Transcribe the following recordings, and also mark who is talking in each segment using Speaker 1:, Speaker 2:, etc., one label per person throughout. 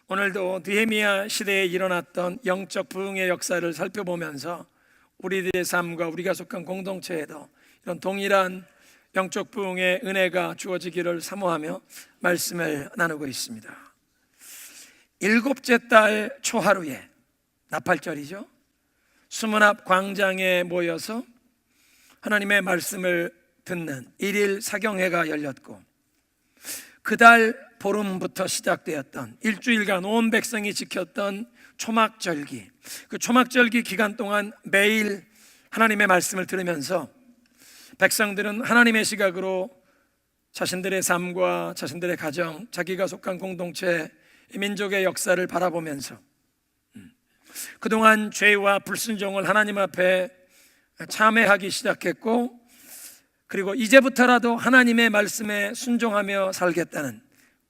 Speaker 1: 오늘도 느헤미야 시대에 일어났던 영적 부흥의 역사를 살펴보면서 우리들의 삶과 우리가 속한 공동체에도 이런 동일한 영적 부흥의 은혜가 주어지기를 사모하며 말씀을 나누고 있습니다. 일곱째 달 초하루에, 나팔절이죠, 수문 앞 광장에 모여서 하나님의 말씀을 듣는 일일 사경회가 열렸고, 그달 보름부터 시작되었던 일주일간 온 백성이 지켰던 초막절기, 그 초막절기 기간 동안 매일 하나님의 말씀을 들으면서 백성들은 하나님의 시각으로 자신들의 삶과 자신들의 가정, 자기가 속한 공동체, 민족의 역사를 바라보면서 그동안 죄와 불순종을 하나님 앞에 참회하기 시작했고, 그리고 이제부터라도 하나님의 말씀에 순종하며 살겠다는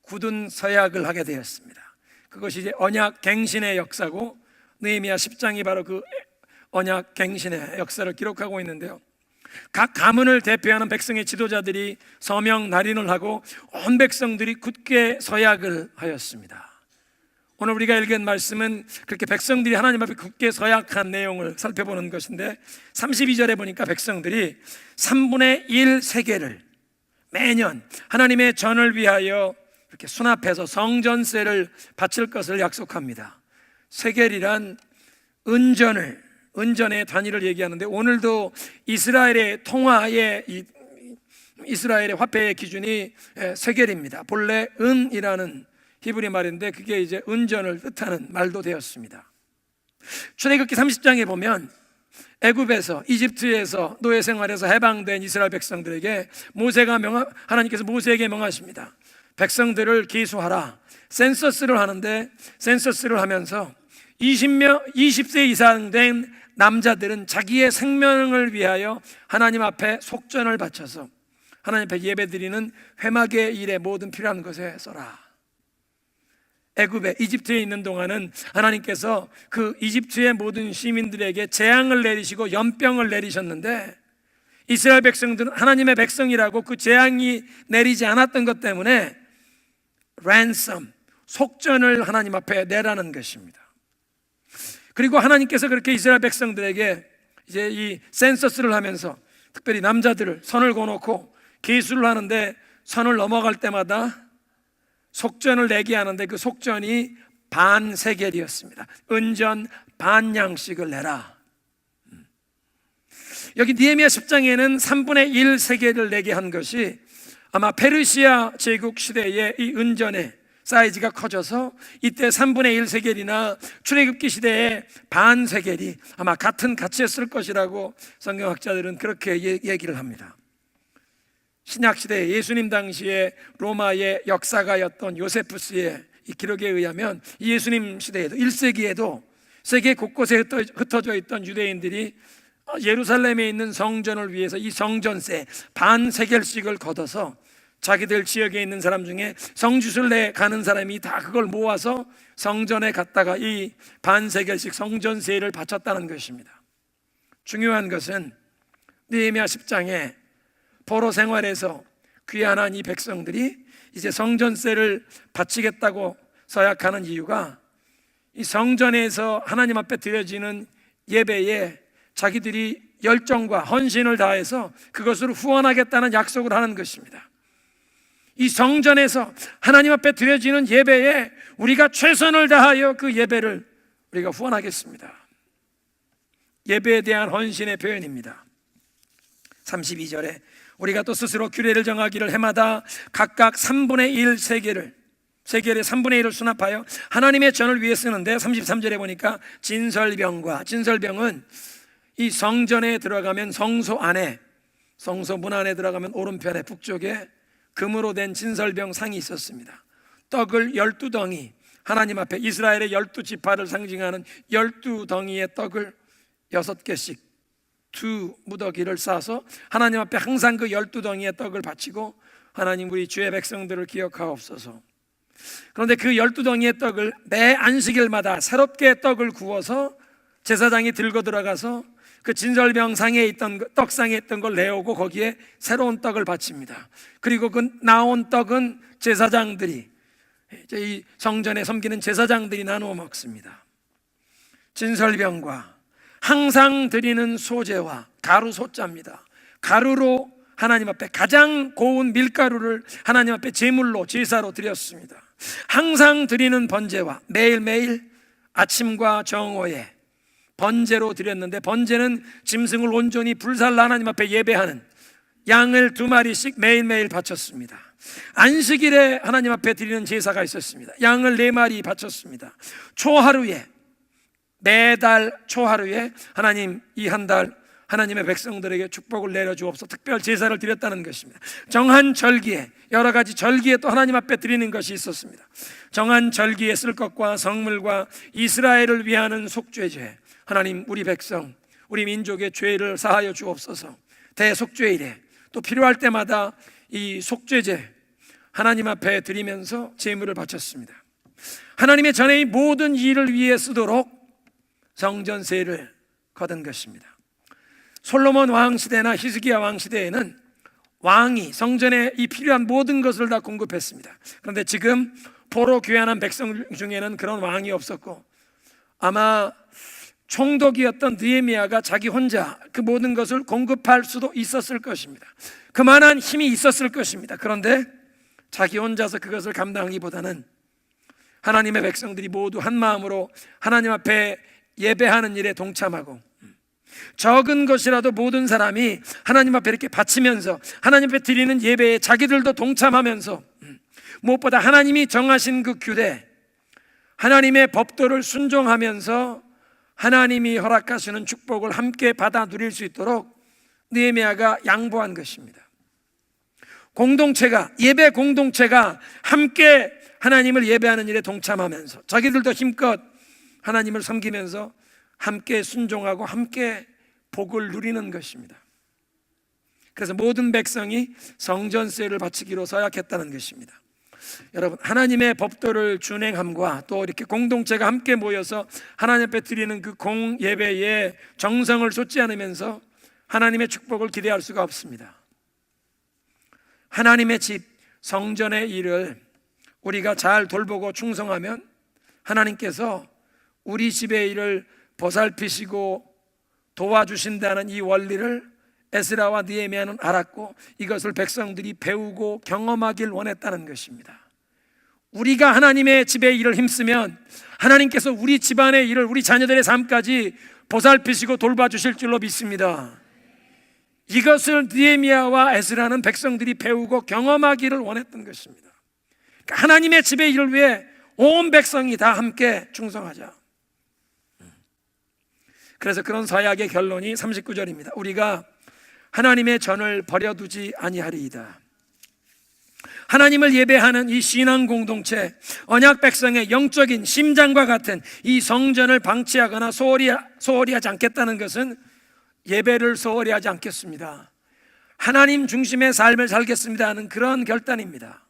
Speaker 1: 굳은 서약을 하게 되었습니다. 그것이 이제 언약 갱신의 역사고, 느헤미야 10장이 바로 그 언약 갱신의 역사를 기록하고 있는데요, 각 가문을 대표하는 백성의 지도자들이 서명 날인을 하고 온 백성들이 굳게 서약을 하였습니다. 오늘 우리가 읽은 말씀은 그렇게 백성들이 하나님 앞에 굳게 서약한 내용을 살펴보는 것인데, 32절에 보니까 백성들이 3분의 1 세겔을 매년 하나님의 전을 위하여 이렇게 수납해서 성전세를 바칠 것을 약속합니다. 세겔이란 은전의 단위를 얘기하는데, 오늘도 이스라엘의 통화의 이스라엘의 화폐의 기준이 세겔입니다. 본래 은이라는 히브리 말인데 그게 이제 은전을 뜻하는 말도 되었습니다. 출애굽기 30장에 보면 애굽에서, 이집트에서 노예 생활에서 해방된 이스라엘 백성들에게 하나님께서 모세에게 명하십니다. 백성들을 기수하라. 센서스를 하는데, 센서스를 하면서 20세 이상 된 남자들은 자기의 생명을 위하여 하나님 앞에 속전을 바쳐서 하나님 앞에 예배드리는 회막의 일에 모든 필요한 것에 써라. 애굽에, 이집트에 있는 동안은 하나님께서 그 이집트의 모든 시민들에게 재앙을 내리시고 연병을 내리셨는데, 이스라엘 백성들은 하나님의 백성이라고 그 재앙이 내리지 않았던 것 때문에 ransom, 속전을 하나님 앞에 내라는 것입니다. 그리고 하나님께서 그렇게 이스라엘 백성들에게 이제 이 센서스를 하면서 특별히 남자들을 선을 그어놓고 기수를 하는데, 선을 넘어갈 때마다 속전을 내게 하는데 그 속전이 반 세겔이었습니다. 은전 반 양씩을 내라. 여기 느헤미야 10장에는 3분의 1 세겔을 내게 한 것이 아마 페르시아 제국 시대의 이 은전의 사이즈가 커져서 이때 3분의 1 세겔이나 출애굽기 시대의 반 세겔이 아마 같은 가치였을 것이라고 성경학자들은 그렇게 얘기를 합니다. 신약시대 예수님 당시에 로마의 역사가였던 요세푸스의 이 기록에 의하면 예수님 시대에도 1세기에도 세계 곳곳에 흩어져 있던 유대인들이 예루살렘에 있는 성전을 위해서 이 성전세 반 세겔씩을 걷어서 자기들 지역에 있는 사람 중에 성지순례 가는 사람이 다 그걸 모아서 성전에 갔다가 이 반 세겔씩 성전세를 바쳤다는 것입니다. 중요한 것은 느헤미야 10장에 포로 생활에서 귀환한 이 백성들이 이제 성전세를 바치겠다고 서약하는 이유가, 이 성전에서 하나님 앞에 드려지는 예배에 자기들이 열정과 헌신을 다해서 그것으로 후원하겠다는 약속을 하는 것입니다. 이 성전에서 하나님 앞에 드려지는 예배에 우리가 최선을 다하여 그 예배를 우리가 후원하겠습니다. 예배에 대한 헌신의 표현입니다. 32절에 우리가 또 스스로 규례를 정하기를 해마다 각각 3분의 1 세겔의 3분의 1을 수납하여 하나님의 전을 위해 쓰는데, 33절에 보니까 진설병은 이 성전에 들어가면 성소 안에, 성소 문 안에 들어가면 오른편에 북쪽에 금으로 된 진설병 상이 있었습니다. 떡을 12덩이, 하나님 앞에 이스라엘의 12지파를 상징하는 12덩이의 떡을 6개씩 두 무더기를 싸서 하나님 앞에 항상 그 12덩이의 떡을 바치고, 하나님 우리 주의 백성들을 기억하옵소서. 그런데 그 12덩이의 떡을 매 안식일마다 새롭게 떡을 구워서 제사장이 들고 들어가서 그 진설병상에 있던 떡상에 있던 걸 내오고 거기에 새로운 떡을 바칩니다. 그리고 그 나온 떡은 제사장들이 이제 이 성전에 섬기는 제사장들이 나누어 먹습니다. 진설병과 항상 드리는 소제와 가루 소자입니다. 가루로 하나님 앞에 가장 고운 밀가루를 하나님 앞에 제물로 제사로 드렸습니다. 항상 드리는 번제와 매일매일 아침과 정오에 번제로 드렸는데, 번제는 짐승을 온전히 불살라 하나님 앞에 예배하는 양을 2마리씩 매일매일 바쳤습니다. 안식일에 하나님 앞에 드리는 제사가 있었습니다. 양을 4마리 바쳤습니다. 초하루에, 매달 초하루에 하나님 이 한 달 하나님의 백성들에게 축복을 내려주옵소서 특별 제사를 드렸다는 것입니다. 정한 절기에, 여러 가지 절기에 또 하나님 앞에 드리는 것이 있었습니다. 정한 절기에 쓸 것과 성물과 이스라엘을 위하는 속죄제, 하나님 우리 백성, 우리 민족의 죄를 사하여 주옵소서. 대속죄일에 또 필요할 때마다 이 속죄제 하나님 앞에 드리면서 제물을 바쳤습니다. 하나님의 전에 이 모든 일을 위해 쓰도록 성전세를 거둔 것입니다. 솔로몬 왕 시대나 히스기야 왕 시대에는 왕이 성전에 이 필요한 모든 것을 다 공급했습니다. 그런데 지금 포로 귀환한 백성 중에는 그런 왕이 없었고, 아마 총독이었던 느헤미야가 자기 혼자 그 모든 것을 공급할 수도 있었을 것입니다. 그만한 힘이 있었을 것입니다. 그런데 자기 혼자서 그것을 감당하기보다는 하나님의 백성들이 모두 한 마음으로 하나님 앞에 예배하는 일에 동참하고, 적은 것이라도 모든 사람이 하나님 앞에 이렇게 바치면서 하나님 앞에 드리는 예배에 자기들도 동참하면서, 무엇보다 하나님이 정하신 그 규례, 하나님의 법도를 순종하면서 하나님이 허락하시는 축복을 함께 받아 누릴 수 있도록 느헤미야가 양보한 것입니다. 공동체가, 예배 공동체가 함께 하나님을 예배하는 일에 동참하면서 자기들도 힘껏 하나님을 섬기면서 함께 순종하고 함께 복을 누리는 것입니다. 그래서 모든 백성이 성전세를 바치기로 서약했다는 것입니다. 여러분, 하나님의 법도를 준행함과 또 이렇게 공동체가 함께 모여서 하나님 앞에 드리는 그 공예배에 정성을 쏟지 않으면서 하나님의 축복을 기대할 수가 없습니다. 하나님의 집, 성전의 일을 우리가 잘 돌보고 충성하면 하나님께서 우리 집의 일을 보살피시고 도와주신다는 이 원리를 에스라와 느헤미야는 알았고, 이것을 백성들이 배우고 경험하길 원했다는 것입니다. 우리가 하나님의 집의 일을 힘쓰면 하나님께서 우리 집안의 일을, 우리 자녀들의 삶까지 보살피시고 돌봐주실 줄로 믿습니다. 이것을 느헤미야와 에스라는 백성들이 배우고 경험하기를 원했던 것입니다. 그러니까 하나님의 집의 일을 위해 온 백성이 다 함께 충성하자. 그래서 그런 서약의 결론이 39절입니다. 우리가 하나님의 전을 버려두지 아니하리이다. 하나님을 예배하는 이 신앙 공동체, 언약 백성의 영적인 심장과 같은 이 성전을 방치하거나 소홀히 하지 않겠다는 것은 예배를 소홀히 하지 않겠습니다, 하나님 중심의 삶을 살겠습니다 하는 그런 결단입니다.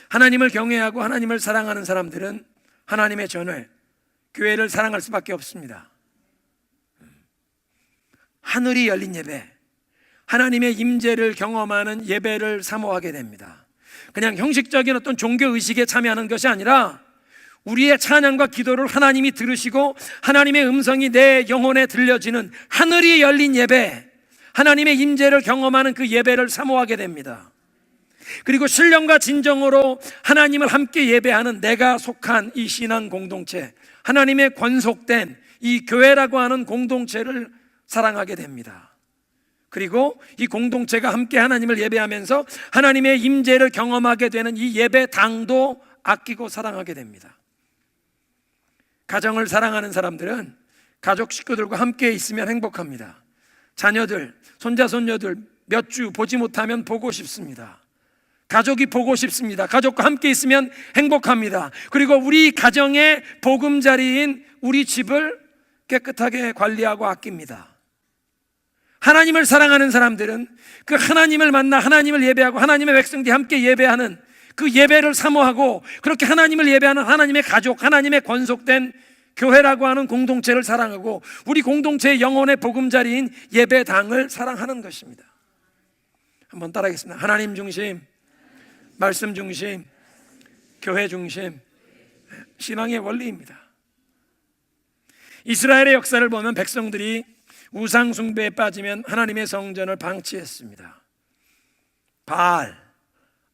Speaker 1: 하나님을 경외하고 하나님을 사랑하는 사람들은 하나님의 전을, 교회를 사랑할 수밖에 없습니다. 하늘이 열린 예배, 하나님의 임재를 경험하는 예배를 사모하게 됩니다. 그냥 형식적인 어떤 종교의식에 참여하는 것이 아니라 우리의 찬양과 기도를 하나님이 들으시고 하나님의 음성이 내 영혼에 들려지는 하늘이 열린 예배, 하나님의 임재를 경험하는 그 예배를 사모하게 됩니다. 그리고 신령과 진정으로 하나님을 함께 예배하는 내가 속한 이 신앙 공동체, 하나님의 권속된 이 교회라고 하는 공동체를 사랑하게 됩니다. 그리고 이 공동체가 함께 하나님을 예배하면서 하나님의 임재를 경험하게 되는 이 예배당도 아끼고 사랑하게 됩니다. 가정을 사랑하는 사람들은 가족 식구들과 함께 있으면 행복합니다. 자녀들, 손자 손녀들 몇 주 보지 못하면 보고 싶습니다. 가족이 보고 싶습니다. 가족과 함께 있으면 행복합니다. 그리고 우리 가정의 보금자리인 우리 집을 깨끗하게 관리하고 아낍니다. 하나님을 사랑하는 사람들은 그 하나님을 만나 하나님을 예배하고 하나님의 백성들이 함께 예배하는 그 예배를 사모하고, 그렇게 하나님을 예배하는 하나님의 가족, 하나님의 권속된 교회라고 하는 공동체를 사랑하고 우리 공동체의 영혼의 보금자리인 예배당을 사랑하는 것입니다. 한번 따라하겠습니다. 하나님 중심, 말씀 중심, 교회 중심, 신앙의 원리입니다. 이스라엘의 역사를 보면 백성들이 우상 숭배에 빠지면 하나님의 성전을 방치했습니다. 바알,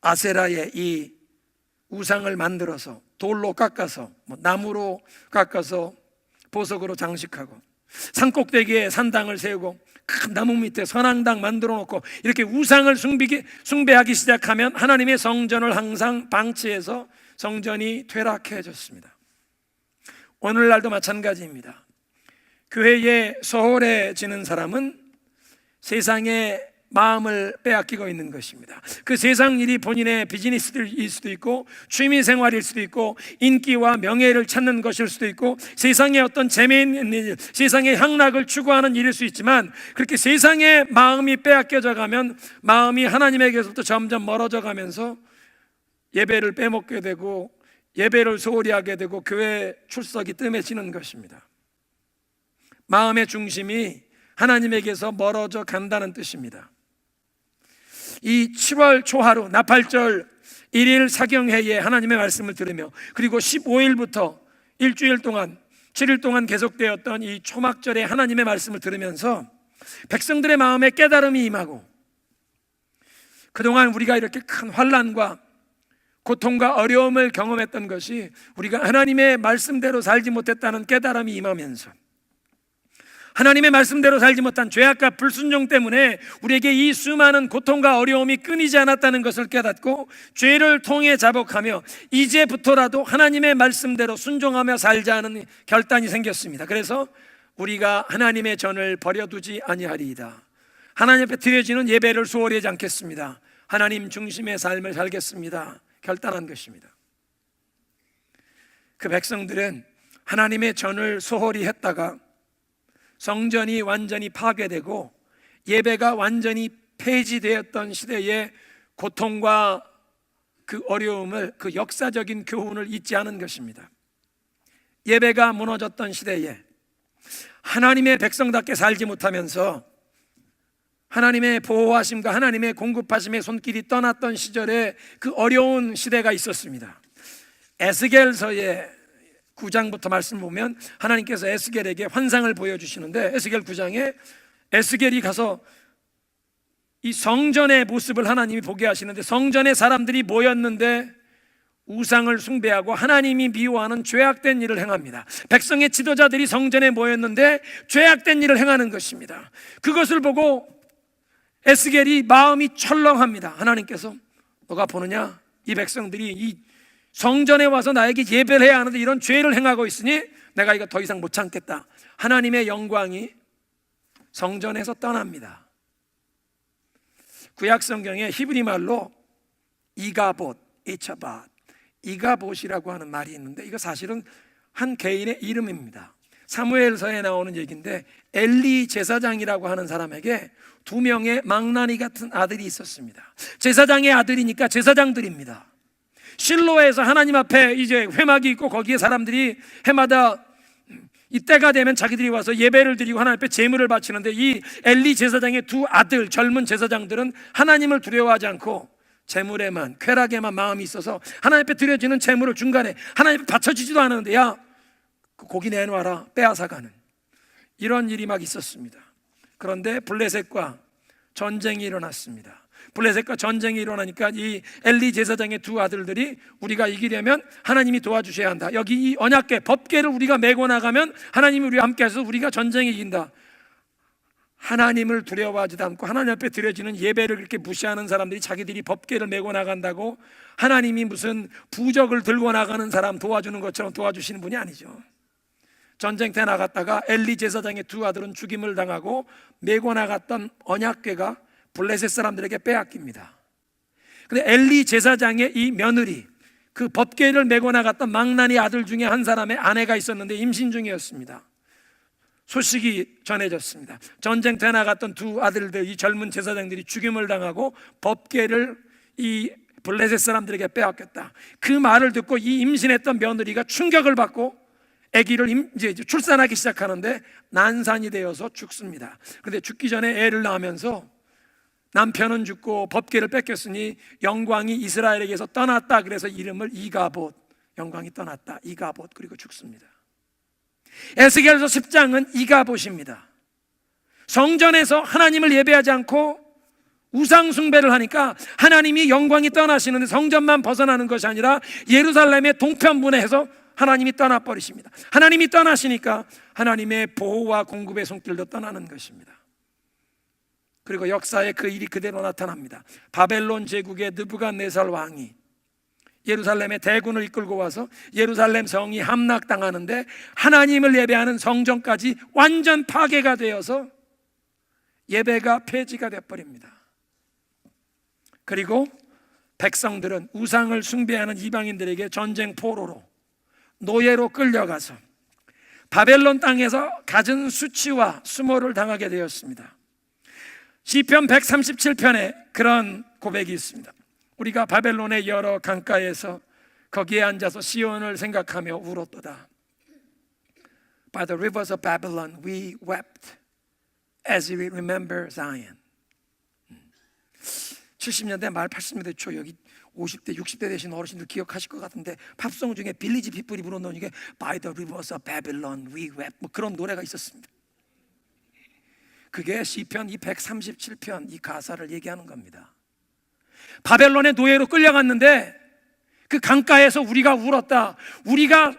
Speaker 1: 아세라의 이 우상을 만들어서 돌로 깎아서 나무로 깎아서 보석으로 장식하고, 산꼭대기에 산당을 세우고 큰 나무 밑에 선앙당 만들어 놓고 이렇게 우상을 숭배하기 시작하면 하나님의 성전을 항상 방치해서 성전이 퇴락해졌습니다. 오늘날도 마찬가지입니다. 교회에 소홀해지는 사람은 세상의 마음을 빼앗기고 있는 것입니다. 그 세상 일이 본인의 비즈니스일 수도 있고, 취미 생활일 수도 있고, 인기와 명예를 찾는 것일 수도 있고, 세상의 어떤 재미있는 일, 세상의 향락을 추구하는 일일 수 있지만, 그렇게 세상의 마음이 빼앗겨져 가면 마음이 하나님에게서부터 점점 멀어져 가면서 예배를 빼먹게 되고, 예배를 소홀히 하게 되고, 교회 출석이 뜸해지는 것입니다. 마음의 중심이 하나님에게서 멀어져 간다는 뜻입니다. 이 7월 초하루 나팔절 1일 사경회에 하나님의 말씀을 들으며, 그리고 15일부터 일주일 동안 7일 동안 계속되었던 이 초막절에 하나님의 말씀을 들으면서 백성들의 마음에 깨달음이 임하고, 그동안 우리가 이렇게 큰 환난과 고통과 어려움을 경험했던 것이 우리가 하나님의 말씀대로 살지 못했다는 깨달음이 임하면서, 하나님의 말씀대로 살지 못한 죄악과 불순종 때문에 우리에게 이 수많은 고통과 어려움이 끊이지 않았다는 것을 깨닫고, 죄를 통해 자복하며 이제부터라도 하나님의 말씀대로 순종하며 살자는 결단이 생겼습니다. 그래서 우리가 하나님의 전을 버려두지 아니하리이다. 하나님 앞에 드려지는 예배를 소홀히 하지 않겠습니다. 하나님 중심의 삶을 살겠습니다. 결단한 것입니다. 그 백성들은 하나님의 전을 소홀히 했다가 성전이 완전히 파괴되고 예배가 완전히 폐지되었던 시대의 고통과 그 어려움을, 그 역사적인 교훈을 잊지 않은 것입니다. 예배가 무너졌던 시대에 하나님의 백성답게 살지 못하면서 하나님의 보호하심과 하나님의 공급하심의 손길이 떠났던 시절에 그 어려운 시대가 있었습니다. 에스겔서의 9장부터 말씀 보면 하나님께서 에스겔에게 환상을 보여주시는데, 에스겔 9장에 에스겔이 가서 이 성전의 모습을 하나님이 보게 하시는데, 성전에 사람들이 모였는데 우상을 숭배하고 하나님이 미워하는 죄악된 일을 행합니다. 백성의 지도자들이 성전에 모였는데 죄악된 일을 행하는 것입니다. 그것을 보고 에스겔이 마음이 철렁합니다. 하나님께서 너가 보느냐? 이 백성들이 이 성전에 와서 나에게 예배를 해야 하는데 이런 죄를 행하고 있으니 내가 이거 더 이상 못 참겠다. 하나님의 영광이 성전에서 떠납니다. 구약 성경에 히브리 말로 이가봇, 에차밧, 이가봇이라고 하는 말이 있는데, 이거 사실은 한 개인의 이름입니다. 사무엘서에 나오는 얘기인데, 엘리 제사장이라고 하는 사람에게 2명의 망나니 같은 아들이 있었습니다. 제사장의 아들이니까 제사장들입니다. 실로에서 하나님 앞에 이제 회막이 있고 거기에 사람들이 해마다 이때가 되면 자기들이 와서 예배를 드리고 하나님 앞에 제물을 바치는데, 이 엘리 제사장의 2 아들 젊은 제사장들은 하나님을 두려워하지 않고 제물에만, 쾌락에만 마음이 있어서 하나님 앞에 드려지는 제물을 중간에 하나님 앞에 바쳐지지도 않았는데, 야 고기 내놔라 빼앗아가는 이런 일이 막 있었습니다. 그런데 블레셋과 전쟁이 일어났습니다. 블레셋과 전쟁이 일어나니까 이 엘리 제사장의 2 아들들이 우리가 이기려면 하나님이 도와주셔야 한다. 여기 이 언약궤, 법궤를 우리가 메고 나가면 하나님이 우리와 함께 해서 우리가 전쟁에 이긴다. 하나님을 두려워하지도 않고 하나님 앞에 드려지는 예배를 그렇게 무시하는 사람들이 자기들이 법궤를 메고 나간다고 하나님이 무슨 부적을 들고 나가는 사람 도와주는 것처럼 도와주시는 분이 아니죠. 전쟁터에 나갔다가 엘리 제사장의 2 아들은 죽임을 당하고 메고 나갔던 언약궤가 블레셋 사람들에게 빼앗깁니다. 그런데 엘리 제사장의 이 며느리, 그 법궤를 메고 나갔던 망나니 아들 중에 한 사람의 아내가 있었는데 임신 중이었습니다. 소식이 전해졌습니다. 전쟁터에 나갔던 2 아들들, 이 젊은 제사장들이 죽임을 당하고 법궤를 이 블레셋 사람들에게 빼앗겼다. 그 말을 듣고 이 임신했던 며느리가 충격을 받고 아기를 이제 출산하기 시작하는데 난산이 되어서 죽습니다. 그런데 죽기 전에 애를 낳으면서 남편은 죽고 법궤를 뺏겼으니 영광이 이스라엘에게서 떠났다. 그래서 이름을 이가봇, 영광이 떠났다, 이가봇, 그리고 죽습니다. 에스겔서 10장은 이가봇입니다. 성전에서 하나님을 예배하지 않고 우상 숭배를 하니까 하나님이 영광이 떠나시는데 성전만 벗어나는 것이 아니라 예루살렘의 동편분에서 하나님이 떠나버리십니다. 하나님이 떠나시니까 하나님의 보호와 공급의 손길도 떠나는 것입니다. 그리고 역사에 그 일이 그대로 나타납니다. 바벨론 제국의 느부갓네살 왕이 예루살렘의 대군을 이끌고 와서 예루살렘 성이 함락당하는데 하나님을 예배하는 성전까지 완전 파괴가 되어서 예배가 폐지가 되어버립니다. 그리고 백성들은 우상을 숭배하는 이방인들에게 전쟁 포로로, 노예로 끌려가서 바벨론 땅에서 갖은 수치와 수모를 당하게 되었습니다. 시편 137편에 그런 고백이 있습니다. 우리가 바벨론의 여러 강가에서 거기에 앉아서 시온을 생각하며 울었도다. By the rivers of Babylon we wept as we remember Zion. 70년대 말 80년대 초 여기 50대 60대 되신 어르신들 기억하실 것 같은데 팝송 중에 빌리지 핏불이 부르는 이게 By the rivers of Babylon we wept, 뭐 그런 노래가 있었습니다. 그게 시편 137편 이 가사를 얘기하는 겁니다. 바벨론의 노예로 끌려갔는데 그 강가에서 우리가 울었다. 우리가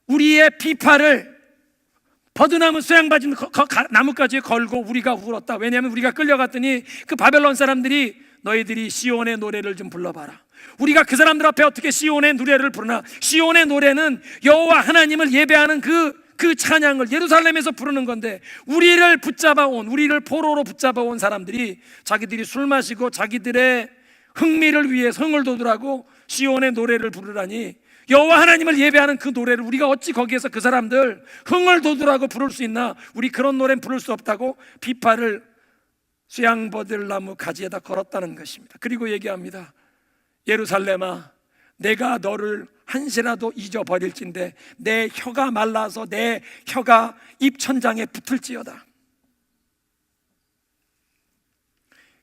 Speaker 1: 우리의 비파를 버드나무 쇠양바지 나뭇가지에 걸고 우리가 울었다. 왜냐하면 우리가 끌려갔더니 그 바벨론 사람들이 너희들이 시온의 노래를 좀 불러봐라. 우리가 그 사람들 앞에 어떻게 시온의 노래를 부르나? 시온의 노래는 여호와 하나님을 예배하는 그 찬양을 예루살렘에서 부르는 건데, 우리를 붙잡아온, 우리를 포로로 붙잡아온 사람들이 자기들이 술 마시고 자기들의 흥미를 위해 성을 돋으라고 시온의 노래를 부르라니, 여호와 하나님을 예배하는 그 노래를 우리가 어찌 거기에서 그 사람들 흥을 돋으라고 부를 수 있나? 우리 그런 노래는 부를 수 없다고 비파를 수양버들나무 가지에다 걸었다는 것입니다. 그리고 얘기합니다. 예루살렘아, 내가 너를 한시라도 잊어버릴진데 내 혀가 말라서 내 혀가 입천장에 붙을지어다.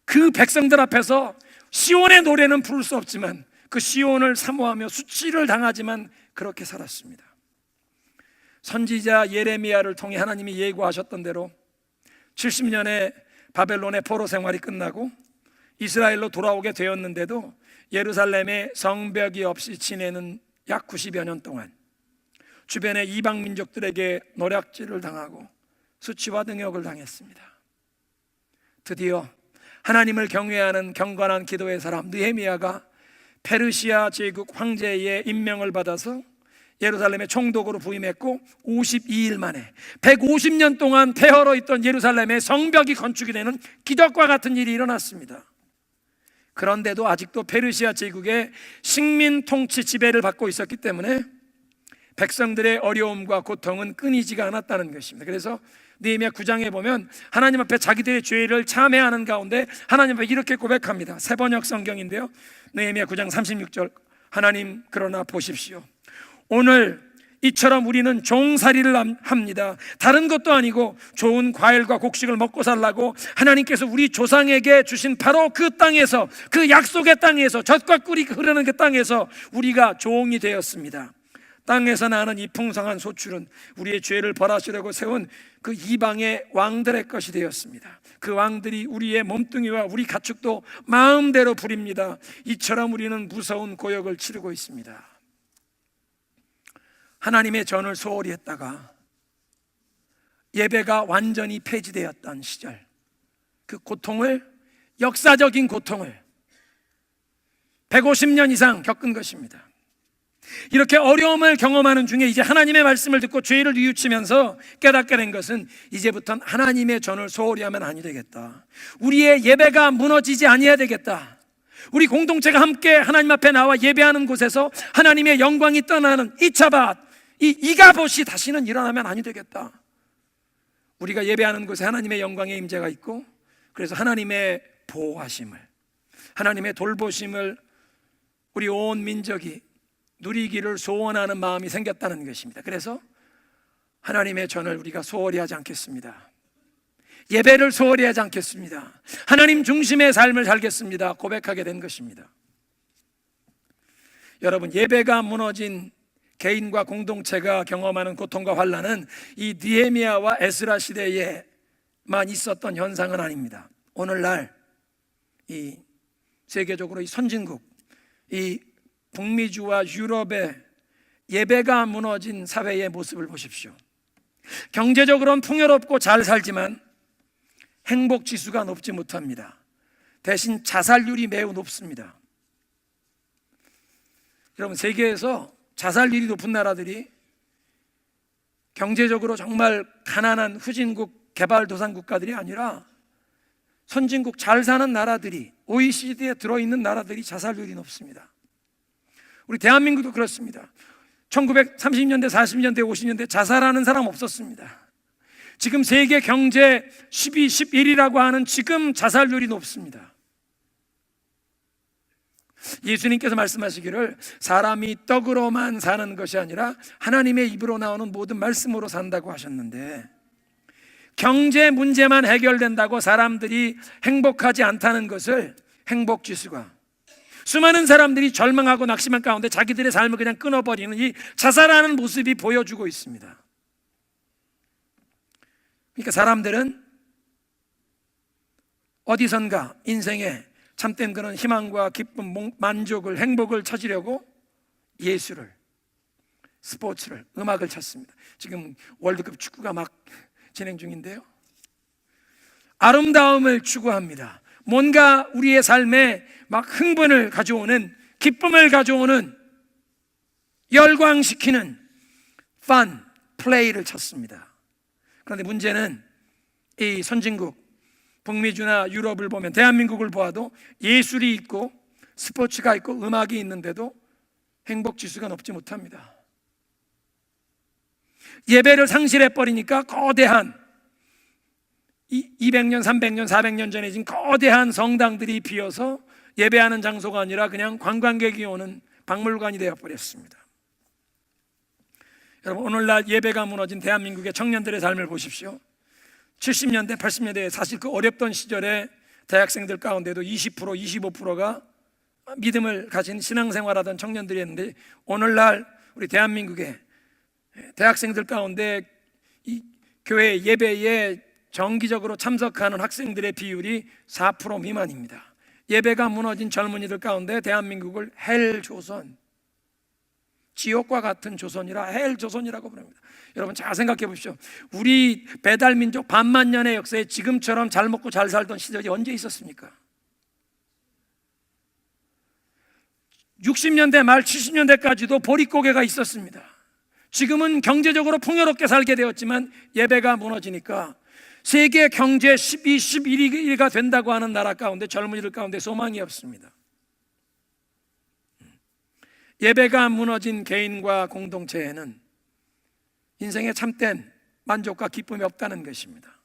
Speaker 1: 그 백성들 앞에서 시온의 노래는 부를 수 없지만 그 시온을 사모하며 수치를 당하지만 그렇게 살았습니다. 선지자 예레미야를 통해 하나님이 예고하셨던 대로 70년의 바벨론의 포로 생활이 끝나고 이스라엘로 돌아오게 되었는데도 예루살렘에 성벽이 없이 지내는 약 90여 년 동안 주변의 이방 민족들에게 노략질을 당하고 수치와 능욕을 당했습니다. 드디어 하나님을 경외하는 경건한 기도의 사람 느헤미야가 페르시아 제국 황제의 임명을 받아서 예루살렘의 총독으로 부임했고 52일 만에 150년 동안 폐허로 있던 예루살렘의 성벽이 건축이 되는 기적과 같은 일이 일어났습니다. 그런데도 아직도 페르시아 제국의 식민 통치 지배를 받고 있었기 때문에 백성들의 어려움과 고통은 끊이지가 않았다는 것입니다. 그래서 느헤미야 9장에 보면 하나님 앞에 자기들의 죄를 참회하는 가운데 하나님 앞에 이렇게 고백합니다. 새번역 성경인데요, 느헤미야 9장 36절, 하나님 그러나 보십시오, 오늘 이처럼 우리는 종살이를 합니다. 다른 것도 아니고 좋은 과일과 곡식을 먹고 살라고 하나님께서 우리 조상에게 주신 바로 그 땅에서, 그 약속의 땅에서, 젖과 꿀이 흐르는 그 땅에서 우리가 종이 되었습니다. 땅에서 나는 이 풍성한 소출은 우리의 죄를 벌하시려고 세운 그 이방의 왕들의 것이 되었습니다. 그 왕들이 우리의 몸뚱이와 우리 가축도 마음대로 부립니다. 이처럼 우리는 무서운 고역을 치르고 있습니다. 하나님의 전을 소홀히 했다가 예배가 완전히 폐지되었던 시절, 그 고통을, 역사적인 고통을 150년 이상 겪은 것입니다. 이렇게 어려움을 경험하는 중에 이제 하나님의 말씀을 듣고 죄를 뉘우치면서 깨닫게 된 것은 이제부터는 하나님의 전을 소홀히 하면 아니 되겠다. 우리의 예배가 무너지지 아니해야 되겠다. 우리 공동체가 함께 하나님 앞에 나와 예배하는 곳에서 하나님의 영광이 떠나는 이 차밭, 이 이가봇이 다시는 일어나면 아니 되겠다. 우리가 예배하는 곳에 하나님의 영광의 임재가 있고, 그래서 하나님의 보호하심을, 하나님의 돌보심을 우리 온 민족이 누리기를 소원하는 마음이 생겼다는 것입니다. 그래서 하나님의 전을 우리가 소홀히 하지 않겠습니다. 예배를 소홀히 하지 않겠습니다. 하나님 중심의 삶을 살겠습니다. 고백하게 된 것입니다. 여러분, 예배가 무너진 개인과 공동체가 경험하는 고통과 환난은 이 느헤미야와 에스라 시대에만 있었던 현상은 아닙니다. 오늘날 이 세계적으로 이 선진국, 이 북미주와 유럽의 예배가 무너진 사회의 모습을 보십시오. 경제적으로는 풍요롭고 잘 살지만 행복 지수가 높지 못합니다. 대신 자살률이 매우 높습니다. 여러분, 세계에서 자살률이 높은 나라들이 경제적으로 정말 가난한 후진국 개발도상 국가들이 아니라 선진국 잘 사는 나라들이, OECD에 들어있는 나라들이 자살률이 높습니다. 우리 대한민국도 그렇습니다. 1930년대, 40년대, 50년대 자살하는 사람 없었습니다. 지금 세계 경제 10위, 11위라고 하는 지금 자살률이 높습니다. 예수님께서 말씀하시기를 사람이 떡으로만 사는 것이 아니라 하나님의 입으로 나오는 모든 말씀으로 산다고 하셨는데, 경제 문제만 해결된다고 사람들이 행복하지 않다는 것을 행복지수가, 수많은 사람들이 절망하고 낙심한 가운데 자기들의 삶을 그냥 끊어버리는 이 자살하는 모습이 보여주고 있습니다. 그러니까 사람들은 어디선가 인생에 참된 그런 희망과 기쁨, 만족을, 행복을 찾으려고 예술을, 스포츠를, 음악을 찾습니다. 지금 월드컵 축구가 막 진행 중인데요, 아름다움을 추구합니다. 뭔가 우리의 삶에 막 흥분을 가져오는, 기쁨을 가져오는, 열광시키는 fun, 플레이를 찾습니다. 그런데 문제는 이 선진국 북미주나 유럽을 보면, 대한민국을 보아도 예술이 있고 스포츠가 있고 음악이 있는데도 행복지수가 높지 못합니다. 예배를 상실해버리니까 거대한 200년, 300년, 400년 전에 진 거대한 성당들이 비어서 예배하는 장소가 아니라 그냥 관광객이 오는 박물관이 되어버렸습니다. 여러분, 오늘날 예배가 무너진 대한민국의 청년들의 삶을 보십시오. 70년대, 80년대 사실 그 어렵던 시절에 대학생들 가운데도 20%, 25%가 믿음을 가진 신앙생활하던 청년들이었는데, 오늘날 우리 대한민국의 대학생들 가운데 이 교회 예배에 정기적으로 참석하는 학생들의 비율이 4% 미만입니다. 예배가 무너진 젊은이들 가운데 대한민국을 헬조선, 지옥과 같은 조선이라 헬조선이라고 부릅니다. 여러분, 잘 생각해 보십시오. 우리 배달민족 반만 년의 역사에 지금처럼 잘 먹고 잘 살던 시절이 언제 있었습니까? 60년대 말 70년대까지도 보릿고개가 있었습니다. 지금은 경제적으로 풍요롭게 살게 되었지만 예배가 무너지니까 세계 경제 12, 11위가 된다고 하는 나라 가운데 젊은이들 가운데 소망이 없습니다. 예배가 무너진 개인과 공동체에는 인생에 참된 만족과 기쁨이 없다는 것입니다.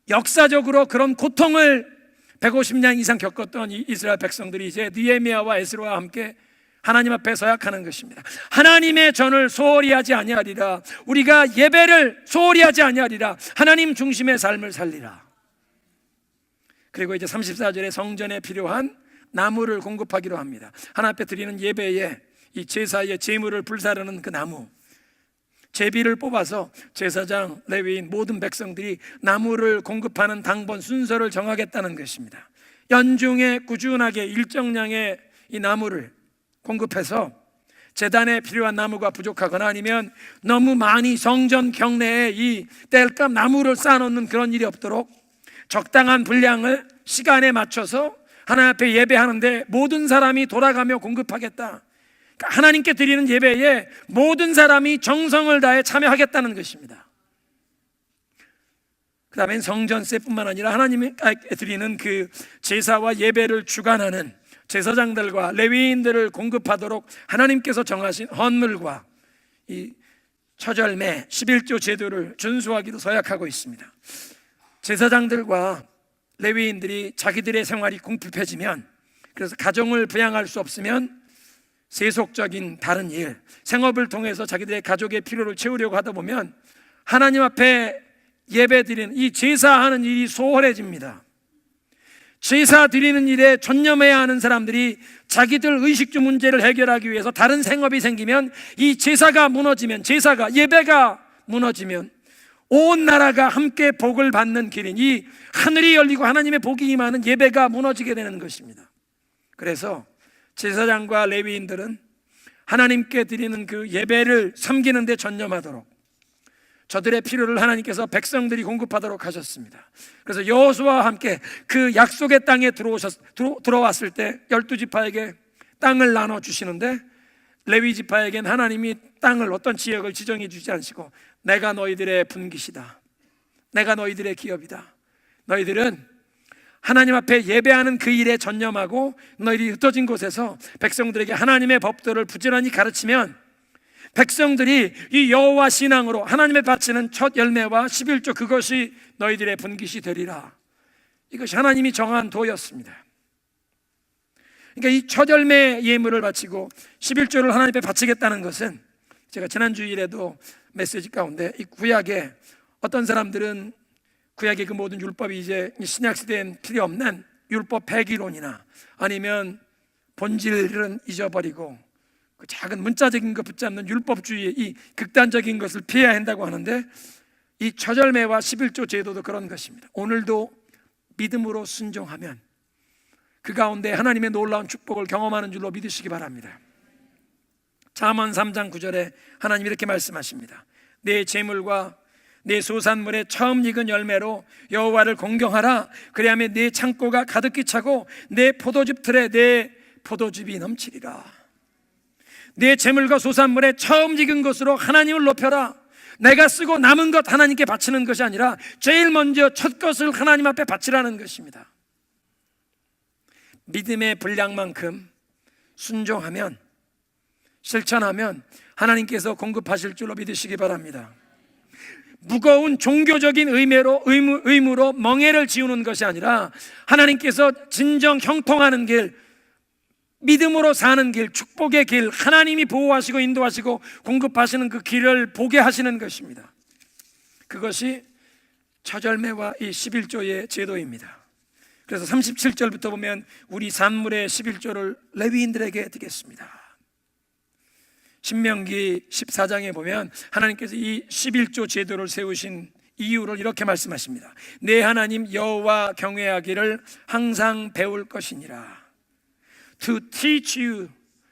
Speaker 1: 역사적으로 그런 고통을 150년 이상 겪었던 이 이스라엘 백성들이 이제 느헤미야와 에스라와 함께 하나님 앞에 서약하는 것입니다. 하나님의 전을 소홀히 하지 아니하리라. 우리가 예배를 소홀히 하지 아니하리라. 하나님 중심의 삶을 살리라. 그리고 이제 34절에 성전에 필요한 나무를 공급하기로 합니다. 하나님 앞에 드리는 예배에 이 제사의 제물을 불사르는 그 나무, 제비를 뽑아서 제사장, 레위인 모든 백성들이 나무를 공급하는 당번 순서를 정하겠다는 것입니다. 연중에 꾸준하게 일정량의 이 나무를 공급해서 제단에 필요한 나무가 부족하거나 아니면 너무 많이 성전 경내에 이 땔감 나무를 쌓아놓는 그런 일이 없도록 적당한 분량을 시간에 맞춰서 하나님 앞에 예배하는데 모든 사람이 돌아가며 공급하겠다. 그러니까 하나님께 드리는 예배에 모든 사람이 정성을 다해 참여하겠다는 것입니다. 그 다음엔 성전세뿐만 아니라 하나님께 드리는 그 제사와 예배를 주관하는 제사장들과 레위인들을 공급하도록 하나님께서 정하신 헌물과 이 처절매 11조 제도를 준수하기로 서약하고 있습니다. 제사장들과 레위인들이 자기들의 생활이 궁핍해지면, 그래서 가정을 부양할 수 없으면 세속적인 다른 일, 생업을 통해서 자기들의 가족의 필요를 채우려고 하다 보면 하나님 앞에 예배 드리는 이 제사하는 일이 소홀해집니다. 제사 드리는 일에 전념해야 하는 사람들이 자기들 의식주 문제를 해결하기 위해서 다른 생업이 생기면, 이 제사가 무너지면, 예배가 무너지면 온 나라가 함께 복을 받는 길인 이 하늘이 열리고 하나님의 복이 임하는 예배가 무너지게 되는 것입니다. 그래서 제사장과 레위인들은 하나님께 드리는 그 예배를 섬기는 데 전념하도록, 저들의 필요를 하나님께서 백성들이 공급하도록 하셨습니다. 그래서 여호수아와 함께 그 약속의 땅에 들어왔을 때 12지파에게 땅을 나눠주시는데, 레위 지파에겐 하나님이 땅을, 어떤 지역을 지정해 주지 않으시고, 내가 너희들의 분깃이다, 내가 너희들의 기업이다, 너희들은 하나님 앞에 예배하는 그 일에 전념하고 너희들이 흩어진 곳에서 백성들에게 하나님의 법도를 부지런히 가르치면 백성들이 이 여호와 신앙으로 하나님의 바치는 첫 열매와 11조, 그것이 너희들의 분깃이 되리라. 이것이 하나님이 정한 도였습니다. 그러니까 이 첫 열매 예물을 바치고 11조를 하나님 앞에 바치겠다는 것은, 제가 지난 주일에도 메시지 가운데 이 구약에 어떤 사람들은 구약의 그 모든 율법이 이제 신약 시대엔 필요 없는 율법 폐기론이나 아니면 본질은 잊어버리고 그 작은 문자적인 것 붙잡는 율법주의의 이 극단적인 것을 피해야 한다고 하는데, 이 첫 열매와 11조 제도도 그런 것입니다. 오늘도 믿음으로 순종하면 그 가운데 하나님의 놀라운 축복을 경험하는 줄로 믿으시기 바랍니다. 잠언 3장 9절에 하나님 이렇게 말씀하십니다. 내 재물과 내 소산물의 처음 익은 열매로 여호와를 공경하라. 그리하면 내 창고가 가득히 차고 내 포도즙 틀에 내 포도즙이 넘치리라. 내 재물과 소산물의 처음 익은 것으로 하나님을 높여라. 내가 쓰고 남은 것 하나님께 바치는 것이 아니라 제일 먼저 첫 것을 하나님 앞에 바치라는 것입니다. 믿음의 분량만큼 순종하면, 실천하면 하나님께서 공급하실 줄로 믿으시기 바랍니다. 무거운 종교적인 의무로 멍에를 지우는 것이 아니라 하나님께서 진정 형통하는 길, 믿음으로 사는 길, 축복의 길, 하나님이 보호하시고 인도하시고 공급하시는 그 길을 보게 하시는 것입니다. 그것이 첫 열매와 이 11조의 제도입니다. 그래서 37절부터 보면 우리 산물의 11조를 레위인들에게 드리겠습니다. 신명기 14장에 보면 하나님께서 이 11조 제도를 세우신 이유를 이렇게 말씀하십니다. 내 하나님 여호와 경외하기를 항상 배울 것이니라. To teach you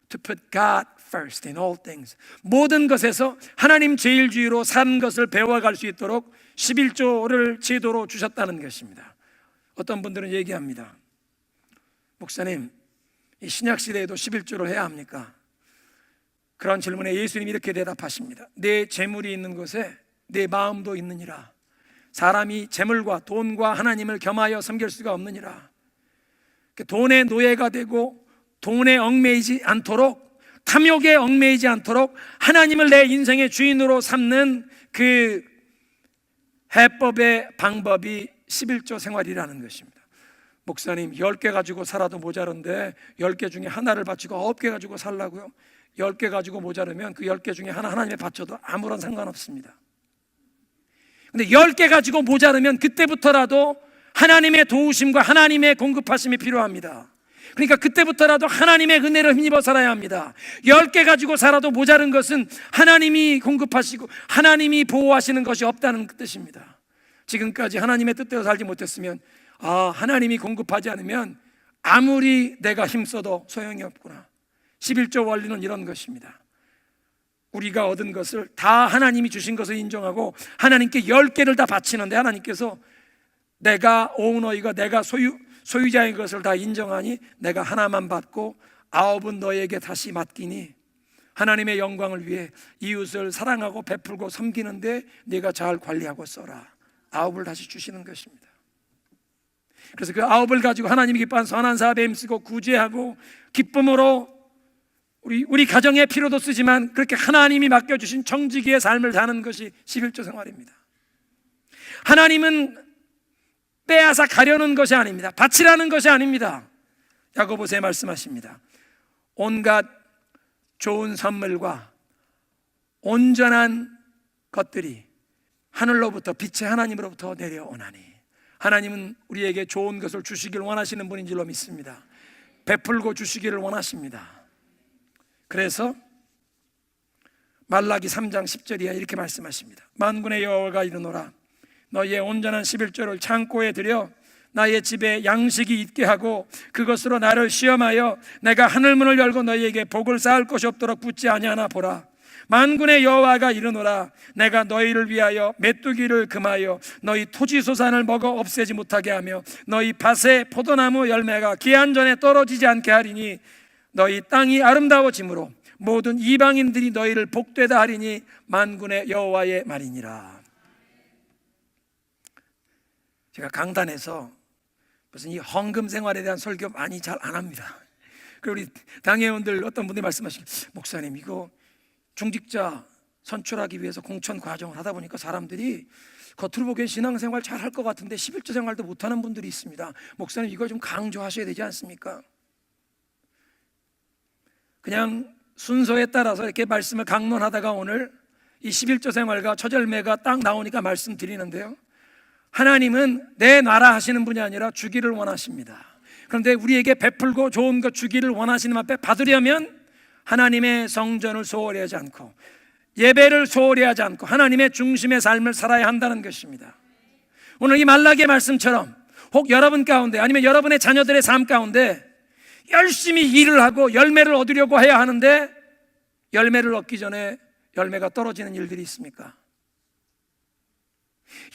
Speaker 1: to put God first in all things. 모든 것에서 하나님 제일주의로 사는 것을 배워갈 수 있도록 11조를 제도로 주셨다는 것입니다. 어떤 분들은 얘기합니다. 목사님, 이 신약시대에도 11조를 해야 합니까? 그런 질문에 예수님이 이렇게 대답하십니다. 내 재물이 있는 곳에 내 마음도 있느니라. 사람이 재물과 돈과 하나님을 겸하여 섬길 수가 없느니라. 돈의 노예가 되고 돈에 얽매이지 않도록, 탐욕에 얽매이지 않도록 하나님을 내 인생의 주인으로 삼는 그 해법의 방법이 11조 생활이라는 것입니다. 목사님, 10개 가지고 살아도 모자른데 10개 중에 하나를 바치고 9개 가지고 살라고요? 10개 가지고 모자르면 그 10개 중에 하나 하나님에 바쳐도 아무런 상관없습니다. 근데 10개 가지고 모자르면 그때부터라도 하나님의 도우심과 하나님의 공급하심이 필요합니다. 그러니까 그때부터라도 하나님의 은혜를 힘입어 살아야 합니다. 10개 가지고 살아도 모자른 것은 하나님이 공급하시고 하나님이 보호하시는 것이 없다는 뜻입니다. 지금까지 하나님의 뜻대로 살지 못했으면, 하나님이 공급하지 않으면 아무리 내가 힘써도 소용이 없구나. 11조 원리는 이런 것입니다. 우리가 얻은 것을 다 하나님이 주신 것을 인정하고 하나님께 10개를 다 바치는데, 하나님께서 내가 오너이가 내가 소유자인 것을 다 인정하니 내가 하나만 받고 9은 너에게 다시 맡기니 하나님의 영광을 위해 이웃을 사랑하고 베풀고 섬기는데 네가 잘 관리하고 써라. 9을 다시 주시는 것입니다. 그래서 그 9을 가지고 하나님이 기뻐한 선한 사업에 힘쓰고 구제하고 기쁨으로 우리 가정의 필요도 쓰지만 그렇게 하나님이 맡겨주신 정직의 삶을 사는 것이 11조 생활입니다. 하나님은 빼앗아 가려는 것이 아닙니다. 바치라는 것이 아닙니다. 야고보서에 말씀하십니다. 온갖 좋은 선물과 온전한 것들이 하늘로부터 빛의 하나님으로부터 내려오나니. 하나님은 우리에게 좋은 것을 주시길 원하시는 분인 줄로 믿습니다. 베풀고 주시기를 원하십니다. 그래서 말라기 3장 10절에 이렇게 말씀하십니다. 만군의 여호와가 이르노라, 너희의 온전한 11조를 창고에 들여 나의 집에 양식이 있게 하고 그것으로 나를 시험하여 내가 하늘문을 열고 너희에게 복을 쌓을 것이 없도록 붙지 아니하나 보라. 만군의 여호와가 이르노라, 내가 너희를 위하여 메뚜기를 금하여 너희 토지소산을 먹어 없애지 못하게 하며 너희 밭의 포도나무 열매가 기한 전에 떨어지지 않게 하리니 너희 땅이 아름다워짐으로 모든 이방인들이 너희를 복되다 하리니 만군의 여호와의 말이니라. 제가 강단에서 무슨 이 헌금 생활에 대한 설교 많이 잘 안 합니다. 그리고 우리 당회원들 어떤 분들이 말씀하시길, 목사님 이거 중직자 선출하기 위해서 공천 과정을 하다 보니까 사람들이 겉으로 보기엔 신앙생활 잘 할 것 같은데 11조 생활도 못하는 분들이 있습니다. 목사님 이거 좀 강조하셔야 되지 않습니까? 그냥 순서에 따라서 이렇게 말씀을 강론하다가 오늘 이 11조 생활과 처절매가 딱 나오니까 말씀드리는데요, 하나님은 내놔라 하시는 분이 아니라 주기를 원하십니다. 그런데 우리에게 베풀고 좋은 것 주기를 원하시는 앞에 받으려면 하나님의 성전을 소홀히 하지 않고 예배를 소홀히 하지 않고 하나님의 중심의 삶을 살아야 한다는 것입니다. 오늘 이 말라기의 말씀처럼 혹 여러분 가운데 아니면 여러분의 자녀들의 삶 가운데 열심히 일을 하고 열매를 얻으려고 해야 하는데 열매를 얻기 전에 열매가 떨어지는 일들이 있습니까?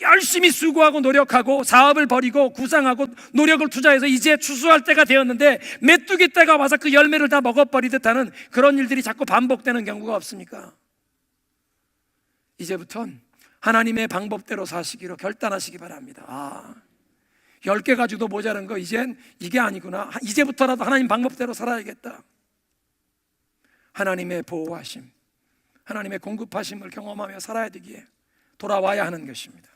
Speaker 1: 열심히 수고하고 노력하고 사업을 벌이고 구상하고 노력을 투자해서 이제 추수할 때가 되었는데 메뚜기 때가 와서 그 열매를 다 먹어버리듯 하는 그런 일들이 자꾸 반복되는 경우가 없습니까? 이제부턴 하나님의 방법대로 사시기로 결단하시기 바랍니다. 10개 가지고도 모자란 거 이젠 이게 아니구나. 이제부터라도 하나님 방법대로 살아야겠다. 하나님의 보호하심, 하나님의 공급하심을 경험하며 살아야 되기에 돌아와야 하는 것입니다.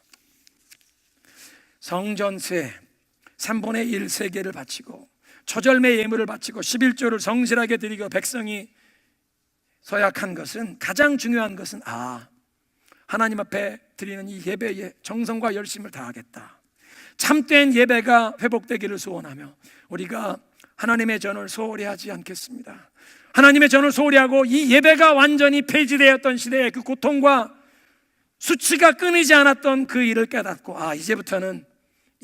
Speaker 1: 성전세 3분의 1 세계를 바치고 초절매 예물을 바치고 11조를 성실하게 드리고 백성이 서약한 것은, 가장 중요한 것은 하나님 앞에 드리는 이 예배에 정성과 열심을 다하겠다, 참된 예배가 회복되기를 소원하며 우리가 하나님의 전을 소홀히 하지 않겠습니다. 하나님의 전을 소홀히 하고 이 예배가 완전히 폐지되었던 시대의 그 고통과 수치가 끊이지 않았던 그 일을 깨닫고 이제부터는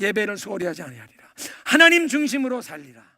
Speaker 1: 예배를 소홀히 하지 아니하리라, 하나님 중심으로 살리라.